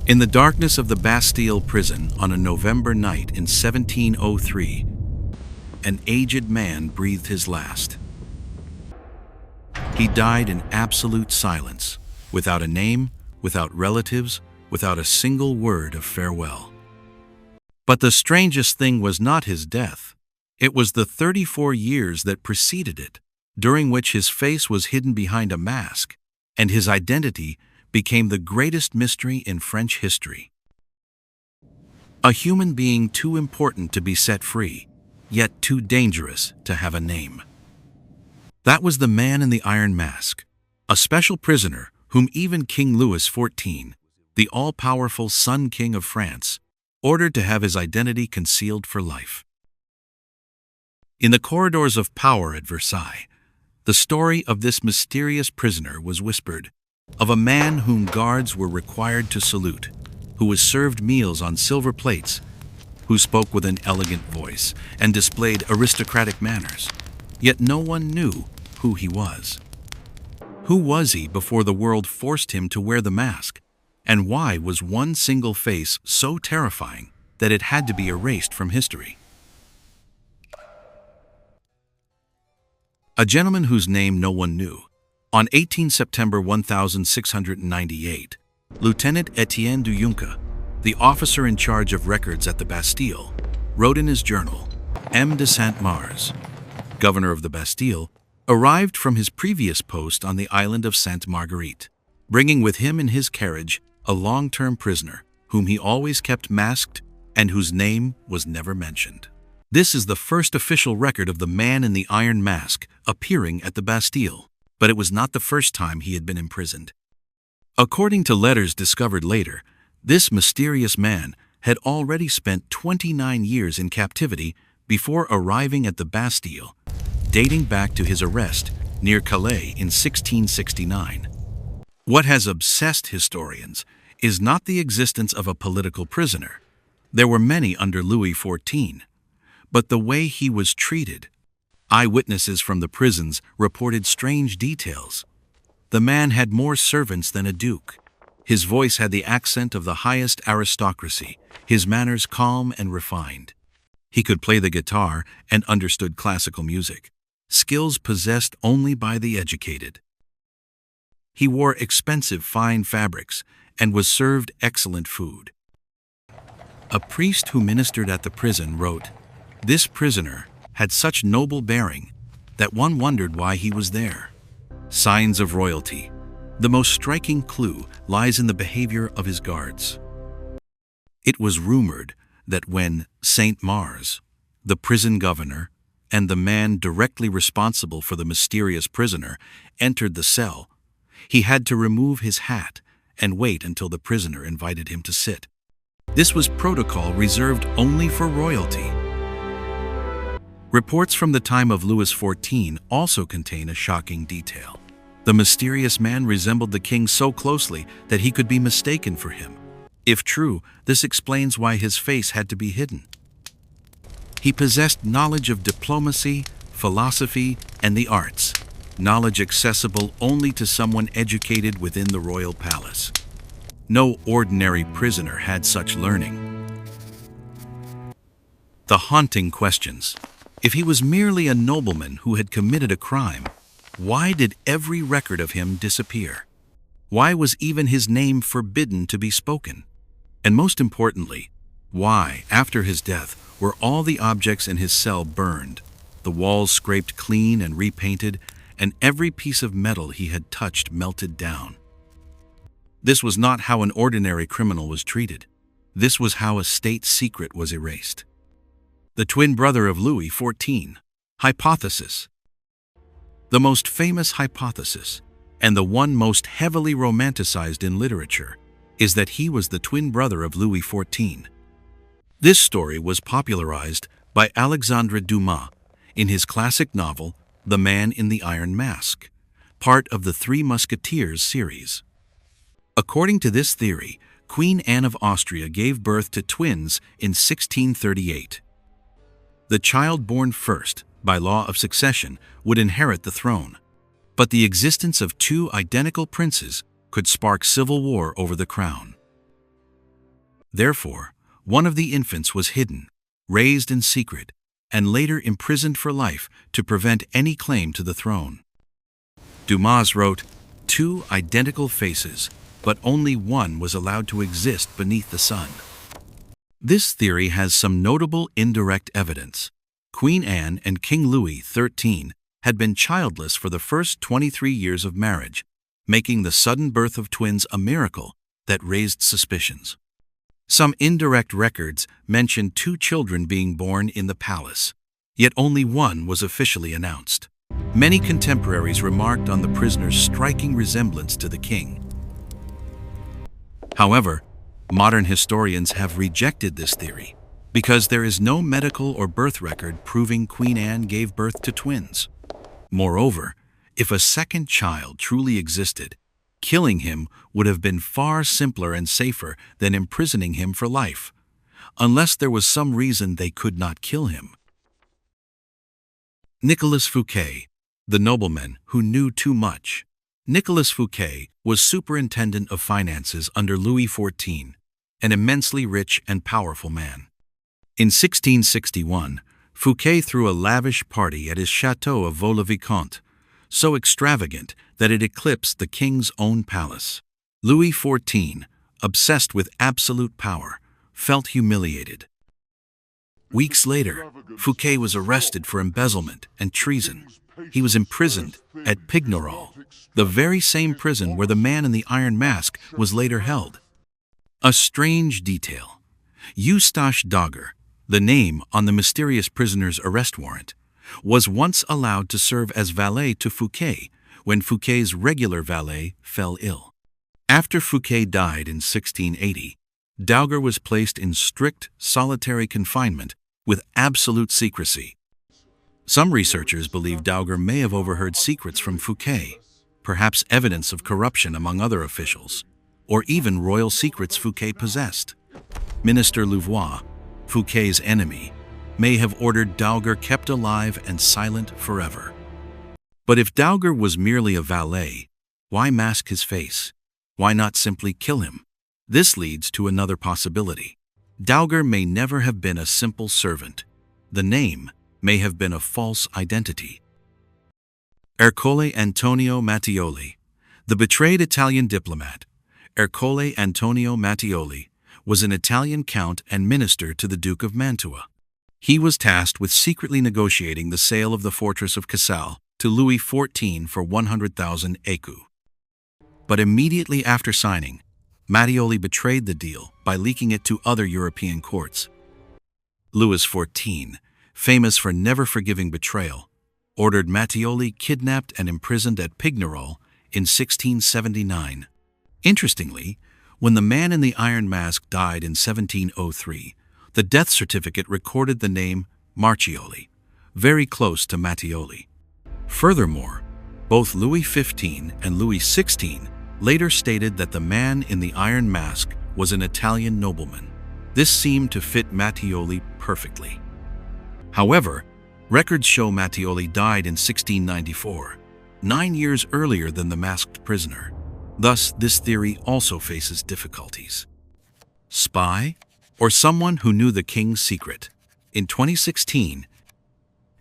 In the darkness of the Bastille prison on a November night in 1703, an aged man breathed his last. He died in absolute silence, without a name, without relatives, without a single word of farewell. But the strangest thing was not his death. It was the 34 years that preceded it, during which his face was hidden behind a mask, and his identity became the greatest mystery in French history. A human being too important to be set free, yet too dangerous to have a name. That was the man in the iron mask, a special prisoner whom even King Louis XIV, the all-powerful Sun King of France, ordered to have his identity concealed for life. In the corridors of power at Versailles, the story of this mysterious prisoner was whispered, of a man whom guards were required to salute, who was served meals on silver plates, who spoke with an elegant voice and displayed aristocratic manners, yet no one knew who he was. Who was he before the world forced him to wear the mask, and why was one single face so terrifying that it had to be erased from history? A gentleman whose name no one knew. On 18 September 1698, Lieutenant Etienne du Yunca, the officer in charge of records at the Bastille, wrote in his journal, M. de Saint-Mars, governor of the Bastille, arrived from his previous post on the island of Sainte Marguerite, bringing with him in his carriage a long-term prisoner whom he always kept masked and whose name was never mentioned. This is the first official record of the man in the iron mask appearing at the Bastille, but it was not the first time he had been imprisoned. According to letters discovered later, this mysterious man had already spent 29 years in captivity before arriving at the Bastille, dating back to his arrest near Calais in 1669. What has obsessed historians is not the existence of a political prisoner. There were many under Louis XIV, but the way he was treated. Eyewitnesses from the prisons reported strange details. The man had more servants than a duke. His voice had the accent of the highest aristocracy, his manners calm and refined. He could play the guitar and understood classical music, skills possessed only by the educated. He wore expensive fine fabrics and was served excellent food. A priest who ministered at the prison wrote, "This prisoner had such noble bearing that one wondered why he was there." Signs of royalty. The most striking clue lies in the behavior of his guards. It was rumored that when Saint-Mars, the prison governor, and the man directly responsible for the mysterious prisoner entered the cell, he had to remove his hat and wait until the prisoner invited him to sit. This was protocol reserved only for royalty. Reports from the time of Louis XIV also contain a shocking detail. The mysterious man resembled the king so closely that he could be mistaken for him. If true, this explains why his face had to be hidden. He possessed knowledge of diplomacy, philosophy, and the arts, knowledge accessible only to someone educated within the royal palace. No ordinary prisoner had such learning. The haunting questions. If he was merely a nobleman who had committed a crime, why did every record of him disappear? Why was even his name forbidden to be spoken? And most importantly, why, after his death, were all the objects in his cell burned, the walls scraped clean and repainted, and every piece of metal he had touched melted down? This was not how an ordinary criminal was treated. This was how a state secret was erased. The twin brother of Louis XIV. Hypothesis. The most famous hypothesis, and the one most heavily romanticized in literature, is that he was the twin brother of Louis XIV. This story was popularized by Alexandre Dumas in his classic novel, The Man in the Iron Mask, part of the Three Musketeers series. According to this theory, Queen Anne of Austria gave birth to twins in 1638. The child born first, by law of succession, would inherit the throne, but the existence of two identical princes could spark civil war over the crown. Therefore, one of the infants was hidden, raised in secret, and later imprisoned for life to prevent any claim to the throne. Dumas wrote, "Two identical faces, but only one was allowed to exist beneath the sun." This theory has some notable indirect evidence. Queen Anne and King Louis XIII had been childless for the first 23 years of marriage, making the sudden birth of twins a miracle that raised suspicions. Some indirect records mention 2 children being born in the palace, yet only one was officially announced. Many contemporaries remarked on the prisoner's striking resemblance to the king. However, modern historians have rejected this theory because there is no medical or birth record proving Queen Anne gave birth to twins. Moreover, if a second child truly existed, killing him would have been far simpler and safer than imprisoning him for life, unless there was some reason they could not kill him. Nicolas Fouquet, the nobleman who knew too much. Nicolas Fouquet was superintendent of finances under Louis XIV, an immensely rich and powerful man. In 1661, Fouquet threw a lavish party at his chateau of Vaux-le-Vicomte, so extravagant that it eclipsed the king's own palace. Louis XIV, obsessed with absolute power, felt humiliated. Weeks later, Fouquet was arrested for embezzlement and treason. He was imprisoned at Pignerol, the very same prison where the man in the iron mask was later held. A strange detail. Eustache Daguerre, the name on the mysterious prisoner's arrest warrant, was once allowed to serve as valet to Fouquet when Fouquet's regular valet fell ill. After Fouquet died in 1680, Daguerre was placed in strict solitary confinement with absolute secrecy. Some researchers believe Daguerre may have overheard secrets from Fouquet, perhaps evidence of corruption among other officials, or even royal secrets Fouquet possessed. Minister Louvois, Fouquet's enemy, may have ordered Daguerre kept alive and silent forever. But if Daguerre was merely a valet, why mask his face? Why not simply kill him? This leads to another possibility. Daguerre may never have been a simple servant. The name may have been a false identity. Ercole Antonio Mattioli, the betrayed Italian diplomat. Ercole Antonio Mattioli was an Italian count and minister to the Duke of Mantua. He was tasked with secretly negotiating the sale of the fortress of Casale to Louis XIV for 100,000 écus. But immediately after signing, Mattioli betrayed the deal by leaking it to other European courts. Louis XIV, famous for never forgiving betrayal, ordered Mattioli kidnapped and imprisoned at Pignerol in 1679. Interestingly, when the man in the iron mask died in 1703, the death certificate recorded the name Marchioli, very close to Mattioli. Furthermore, both Louis XV and Louis XVI later stated that the man in the iron mask was an Italian nobleman. This seemed to fit Mattioli perfectly. However, records show Mattioli died in 1694, 9 years earlier than the masked prisoner. Thus, this theory also faces difficulties. Spy, or someone who knew the king's secret? In 2016,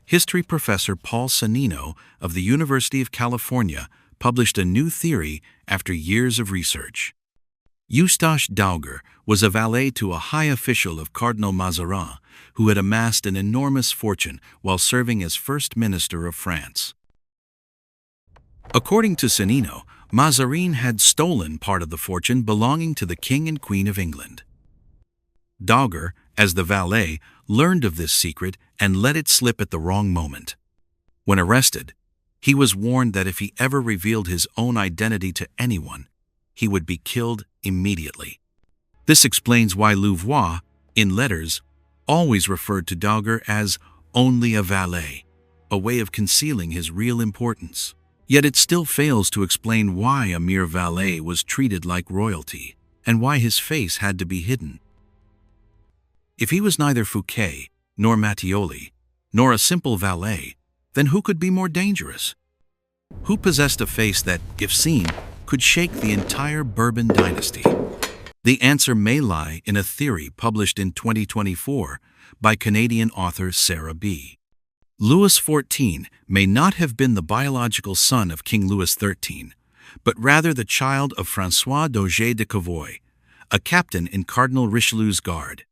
history professor Paul Sanino of the University of California published a new theory after years of research. Eustache Daguerre was a valet to a high official of Cardinal Mazarin who had amassed an enormous fortune while serving as First Minister of France. According to Sanino, Mazarin had stolen part of the fortune belonging to the King and Queen of England. Daguerre, as the valet, learned of this secret and let it slip at the wrong moment. When arrested, he was warned that if he ever revealed his own identity to anyone, he would be killed immediately. This explains why Louvois, in letters, always referred to Daguerre as only a valet, a way of concealing his real importance. Yet it still fails to explain why a mere valet was treated like royalty, and why his face had to be hidden. If he was neither Fouquet, nor Mattioli, nor a simple valet, then who could be more dangerous? Who possessed a face that, if seen, could shake the entire Bourbon dynasty? The answer may lie in a theory published in 2024 by Canadian author Sarah B. Louis XIV may not have been the biological son of King Louis XIII, but rather the child of François d'Auger de Cavois, a captain in Cardinal Richelieu's guard.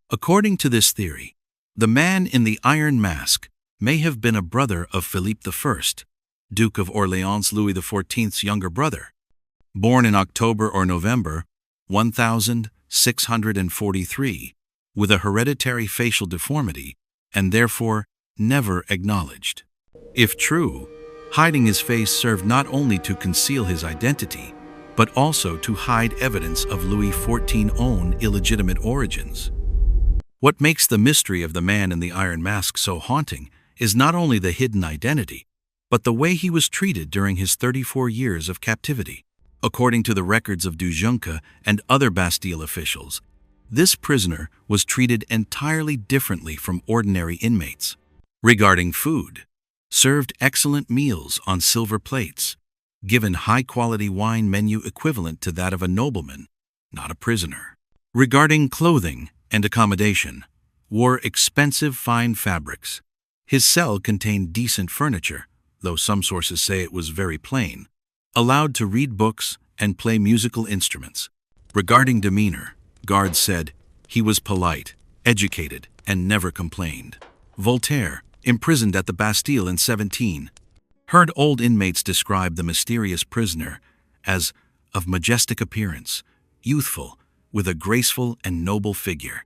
According to this theory, the man in the iron mask may have been a brother of Philippe I, Duke of Orléans, Louis XIV's younger brother, born in October or November 1643, with a hereditary facial deformity and therefore never acknowledged. If true, hiding his face served not only to conceal his identity, but also to hide evidence of Louis XIV's own illegitimate origins. What makes the mystery of the man in the iron mask so haunting is not only the hidden identity, but the way he was treated during his 34 years of captivity. According to the records of Dujunka and other Bastille officials, this prisoner was treated entirely differently from ordinary inmates. Regarding food, served excellent meals on silver plates, given high-quality wine menu equivalent to that of a nobleman, not a prisoner. Regarding clothing and accommodation, wore expensive fine fabrics. His cell contained decent furniture, though some sources say it was very plain. Allowed to read books and play musical instruments. Regarding demeanor, guards said he was polite, educated, and never complained. Voltaire, imprisoned at the Bastille in 17, heard old inmates describe the mysterious prisoner as of majestic appearance, youthful, with a graceful and noble figure.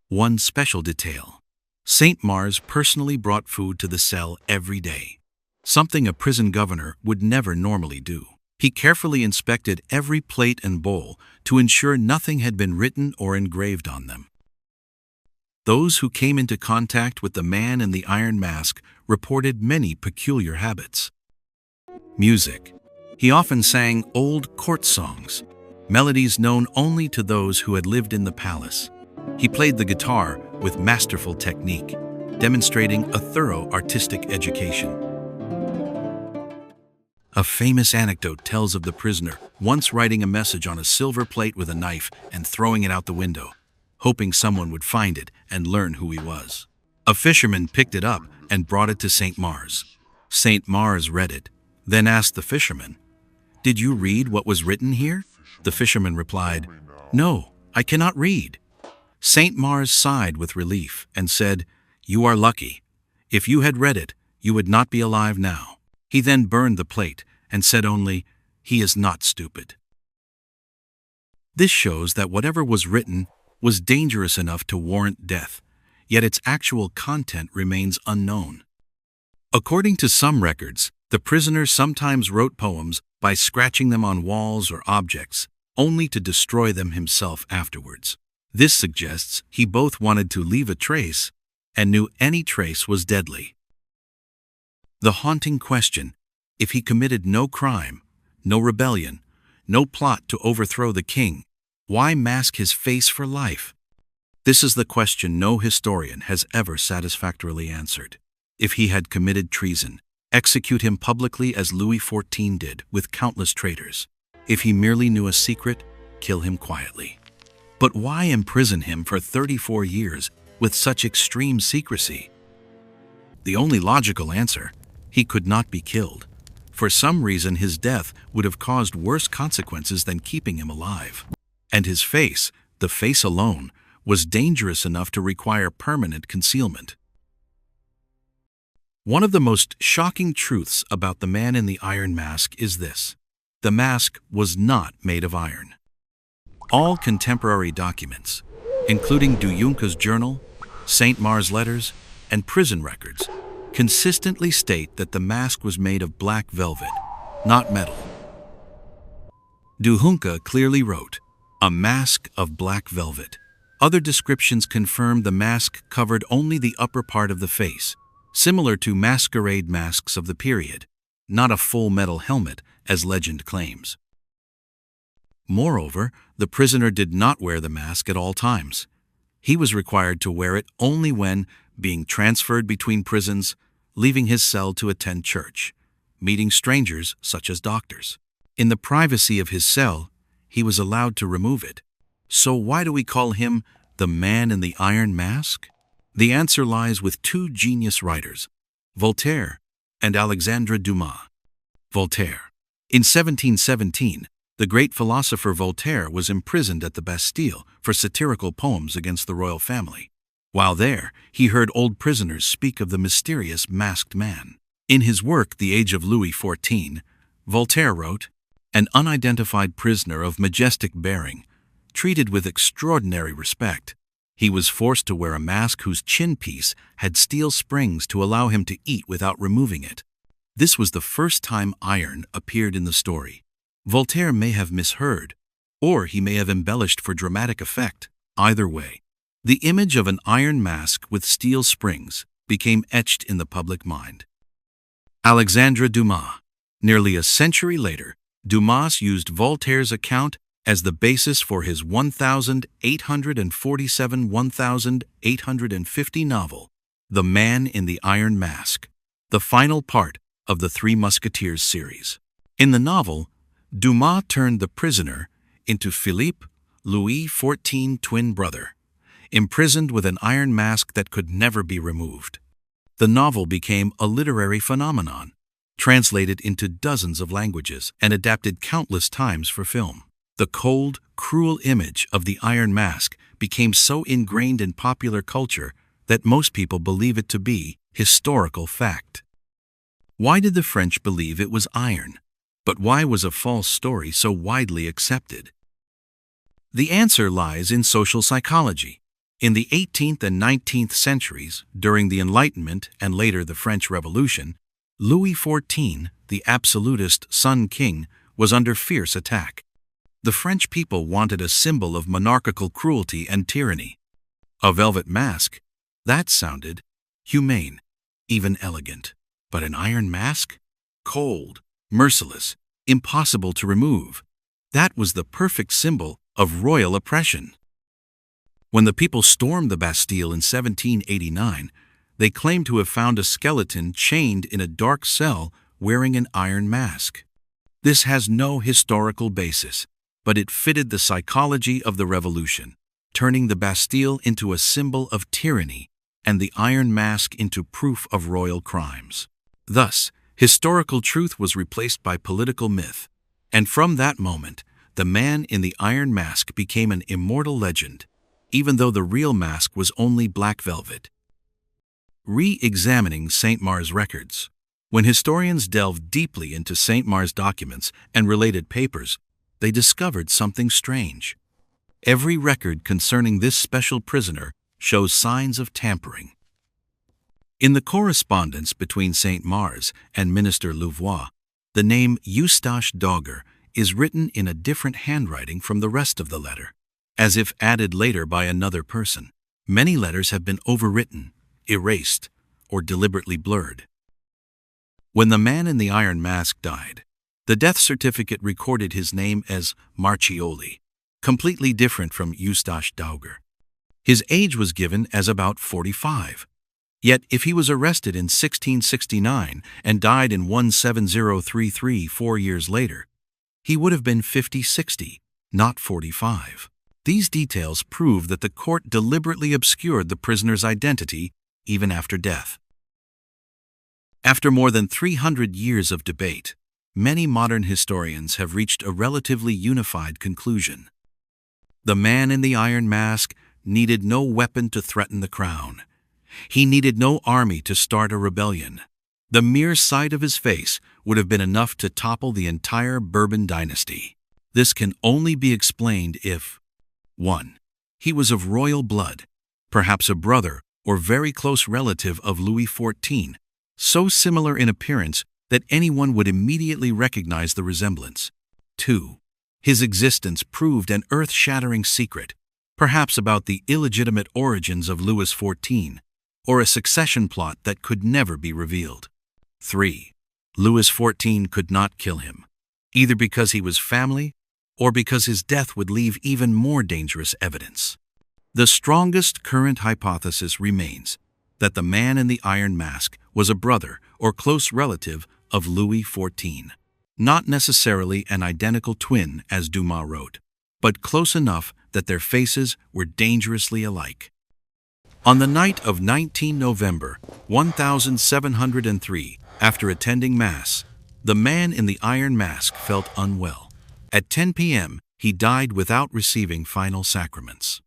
One special detail: Saint Mars personally brought food to the cell every day, something a prison governor would never normally do. He carefully inspected every plate and bowl to ensure nothing had been written or engraved on them. Those who came into contact with the man in the iron mask reported many peculiar habits. Music. He often sang old court songs, melodies known only to those who had lived in the palace. He played the guitar with masterful technique, demonstrating a thorough artistic education. A famous anecdote tells of the prisoner once writing a message on a silver plate with a knife and throwing it out the window, hoping someone would find it and learn who he was. A fisherman picked it up and brought it to Saint Mars. Saint Mars read it, then asked the fisherman, "Did you read what was written here?" The fisherman replied, "No, I cannot read." Saint Mars sighed with relief and said, "You are lucky. If you had read it, you would not be alive now." He then burned the plate and said only, "He is not stupid." This shows that whatever was written was dangerous enough to warrant death, yet its actual content remains unknown. According to some records, the prisoner sometimes wrote poems by scratching them on walls or objects, only to destroy them himself afterwards. This suggests he both wanted to leave a trace and knew any trace was deadly. The haunting question: if he committed no crime, no rebellion, no plot to overthrow the king, why mask his face for life? This is the question no historian has ever satisfactorily answered. If he had committed treason, execute him publicly as Louis XIV did with countless traitors. If he merely knew a secret, kill him quietly. But why imprison him for 34 years with such extreme secrecy? The only logical answer: he could not be killed. For some reason, his death would have caused worse consequences than keeping him alive. And his face, the face alone, was dangerous enough to require permanent concealment. One of the most shocking truths about the man in the iron mask is this: the mask was not made of iron. All contemporary documents, including Dujunka's journal, Saint Mars letters, and prison records, consistently state that the mask was made of black velvet, not metal. Dujunka clearly wrote, "A mask of black velvet." Other descriptions confirm the mask covered only the upper part of the face, similar to masquerade masks of the period, not a full metal helmet, as legend claims. Moreover, the prisoner did not wear the mask at all times. He was required to wear it only when being transferred between prisons, leaving his cell to attend church, meeting strangers such as doctors. In the privacy of his cell, he was allowed to remove it. So why do we call him the Man in the Iron Mask? The answer lies with two genius writers, Voltaire and Alexandre Dumas. Voltaire. In 1717, the great philosopher Voltaire was imprisoned at the Bastille for satirical poems against the royal family. While there, he heard old prisoners speak of the mysterious masked man. In his work, The Age of Louis XIV, Voltaire wrote, "An unidentified prisoner of majestic bearing, treated with extraordinary respect. He was forced to wear a mask whose chin-piece had steel springs to allow him to eat without removing it." This was the first time iron appeared in the story. Voltaire may have misheard, or he may have embellished for dramatic effect. Either way, the image of an iron mask with steel springs became etched in the public mind. Alexandre Dumas. Nearly a century later, Dumas used Voltaire's account as the basis for his 1847–1850 novel, The Man in the Iron Mask, the final part of the Three Musketeers series. In the novel, Dumas turned the prisoner into Philippe, Louis XIV twin brother, imprisoned with an iron mask that could never be removed. The novel became a literary phenomenon, translated into dozens of languages and adapted countless times for film. The cold, cruel image of the Iron Mask became so ingrained in popular culture that most people believe it to be historical fact. Why did the French believe it was iron? But why was a false story so widely accepted? The answer lies in social psychology. In the 18th and 19th centuries, during the Enlightenment and later the French Revolution, Louis XIV, the absolutist Sun King, was under fierce attack. The French people wanted a symbol of monarchical cruelty and tyranny. A velvet mask? That sounded humane, even elegant. But an iron mask? Cold, merciless, impossible to remove. That was the perfect symbol of royal oppression. When the people stormed the Bastille in 1789, they claimed to have found a skeleton chained in a dark cell wearing an iron mask. This has no historical basis, but it fitted the psychology of the revolution, turning the Bastille into a symbol of tyranny and the iron mask into proof of royal crimes. Thus, historical truth was replaced by political myth, and from that moment, the Man in the Iron Mask became an immortal legend, even though the real mask was only black velvet. Re-examining Saint Mars records. When historians delved deeply into Saint Mars documents and related papers, they discovered something strange. Every record concerning this special prisoner shows signs of tampering. In the correspondence between Saint Mars and Minister Louvois, the name Eustache Dogger is written in a different handwriting from the rest of the letter, as if added later by another person. Many letters have been overwritten, erased, or deliberately blurred. When the Man in the Iron Mask died, the death certificate recorded his name as Marchioli, completely different from Eustache Dogger. His age was given as about 45. Yet if he was arrested in 1669 and died in 17033 4 years later, he would have been 50-60, not 45. These details prove that the court deliberately obscured the prisoner's identity even after death. After more than 300 years of debate, many modern historians have reached a relatively unified conclusion. The Man in the Iron Mask needed no weapon to threaten the crown. He needed no army to start a rebellion. The mere sight of his face would have been enough to topple the entire Bourbon dynasty. This can only be explained if 1. He was of royal blood, perhaps a brother or very close relative of Louis XIV, so similar in appearance that anyone would immediately recognize the resemblance. 2. His existence proved an earth-shattering secret, perhaps about the illegitimate origins of Louis XIV, or a succession plot that could never be revealed. 3. Louis XIV could not kill him, either because he was family or because his death would leave even more dangerous evidence. The strongest current hypothesis remains that the Man in the Iron Mask was a brother or close relative of Louis XIV, not necessarily an identical twin as Dumas wrote. but close enough that their faces were dangerously alike. On the night of 19 November 1703, after attending Mass, the man in the iron mask felt unwell. At 10 p.m., he died without receiving final sacraments.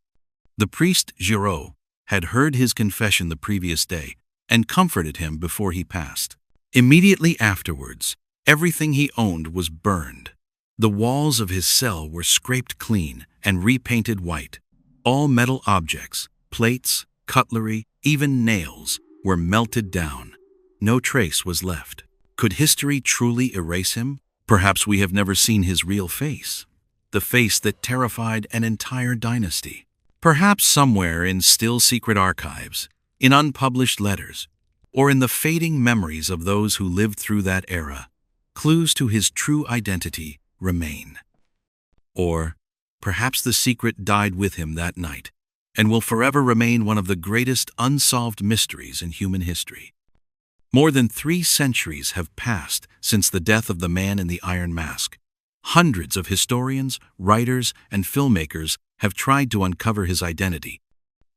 The priest Giraud had heard his confession the previous day and comforted him before he passed. Immediately afterwards, everything he owned was burned. The walls of his cell were scraped clean and repainted white. All metal objects, plates, cutlery, even nails, were melted down. No trace was left. Could history truly erase him? Perhaps we have never seen his real face, the face that terrified an entire dynasty. Perhaps somewhere in still secret archives, in unpublished letters, or in the fading memories of those who lived through that era, clues to his true identity remain. Or perhaps the secret died with him that night and will forever remain one of the greatest unsolved mysteries in human history. More than 3 centuries have passed since the death of the man in the iron mask. Hundreds of historians, writers, and filmmakers have tried to uncover his identity.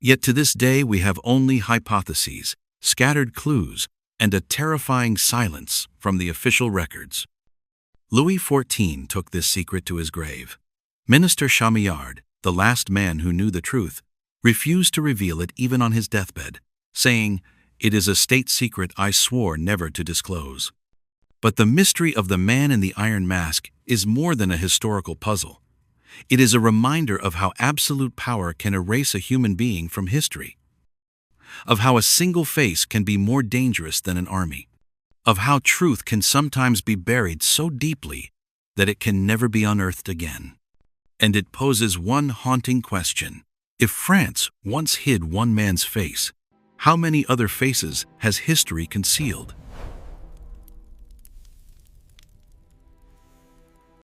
Yet to this day we have only hypotheses, scattered clues, and a terrifying silence from the official records. Louis XIV took this secret to his grave. Minister Chamillard, the last man who knew the truth, refused to reveal it even on his deathbed, saying, "It is a state secret I swore never to disclose." But the mystery of the man in the iron mask is more than a historical puzzle. It is a reminder of how absolute power can erase a human being from history, of how a single face can be more dangerous than an army, of how truth can sometimes be buried so deeply that it can never be unearthed again. And it poses one haunting question. If France once hid one man's face, how many other faces has history concealed?